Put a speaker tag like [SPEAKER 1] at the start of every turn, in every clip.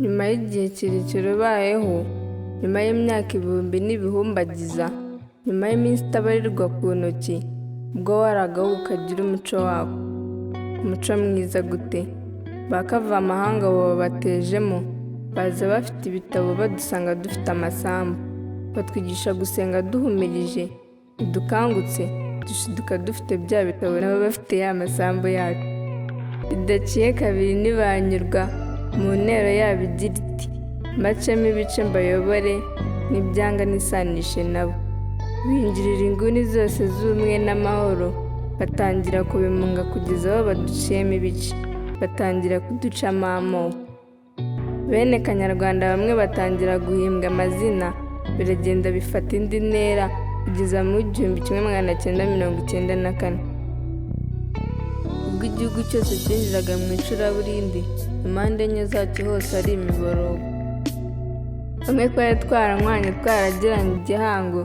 [SPEAKER 1] Nyuma y'igihe kirekire ubayeho, nyuma y'imyaka ibihumbi n'ibihumbagiza, nyuma y'iminsi itabarirwa ku ntoki, ubwo waragaho ukagira umuco wako. Umuco mwiza gute? Ba kavamahanga babatejemo, baza bafite ibitabo badusanga dufite amasambu, batwigisha gusenga duhumirije, ntidukangutse, dushiduka dufite bya bitabo nabo bafite ya masambu yacu. Bidaciye kabiri ntibanyurwa mu ntero yabo igira iti mbacemo ibice mbayobore n'ibyanga nisanishe nabo. Binjirira inguni zose z'ubumwe n'amahoro, batangira kubimunga kugeza aho baduciyemo ibice, batangira kuducamo amoko. Bene Kanyarwanda bamwe batangira guhimbwa amazina, biragenda bifata indi ntera kugeza mu 1994. Ubwo igihugu cyose cyinjiraga mu icuraburindi, impande enye zacyo hose ari imiborogo. Bamwe twari twaranywanye twaragiranye igihango,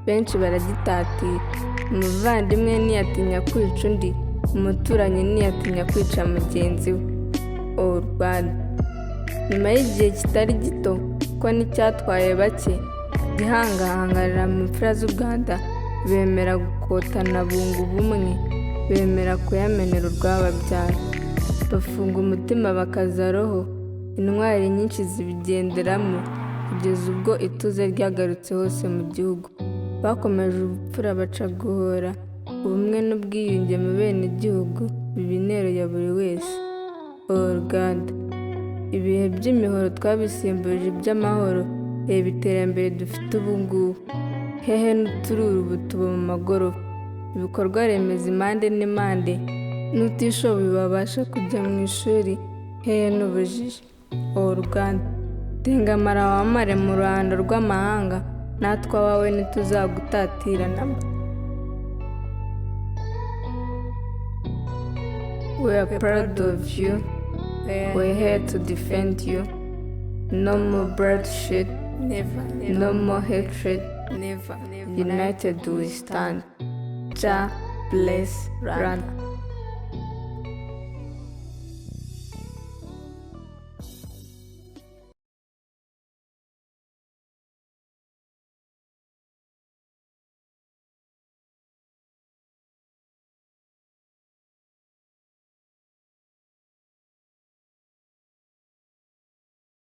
[SPEAKER 1] benshi baragitatira. Umuvandimwe ntiyatinya kwica undi, umuturanyi ntiyatinya kwica mugenzi we. O Rwanda! Nyuma y'igihe kitari gito, ko n'icyatwaye bake, Gihanga ahangarira mu mfura z'u Rwanda, bemera gukotana bunga ubumwe, bemera kuyamenera urwababyara. Bafunga umutima bakaza roho, intwari nyinshi zibigenderamo, kugeza ubwo ituze ryagarutse hose mu gihugu. Bakomeje ubupfura baca guhora, ubumwe n'ubwiyunge mu bene igihugu biba intero ya buri wese. O Rwanda! Ibihe by'imihoro twabisimbuje iby'amahoro, reba iterambere dufite ubu ngubu. Hehe n'utururu ubu tuba mu magorofa, ibikorwa remezo impande n'impande, n'utishoboye babasha kujya mu ishuri, hehe n'ubujiji. O Rwanda! Tengamara wamare mu ruhando rw'amahanga, natwe abawe ntituzagutatira namba. We are proud of you. We're here to defend you. No more bloodshed, never. No more hatred, never. United we stand. Jah bless Rwanda.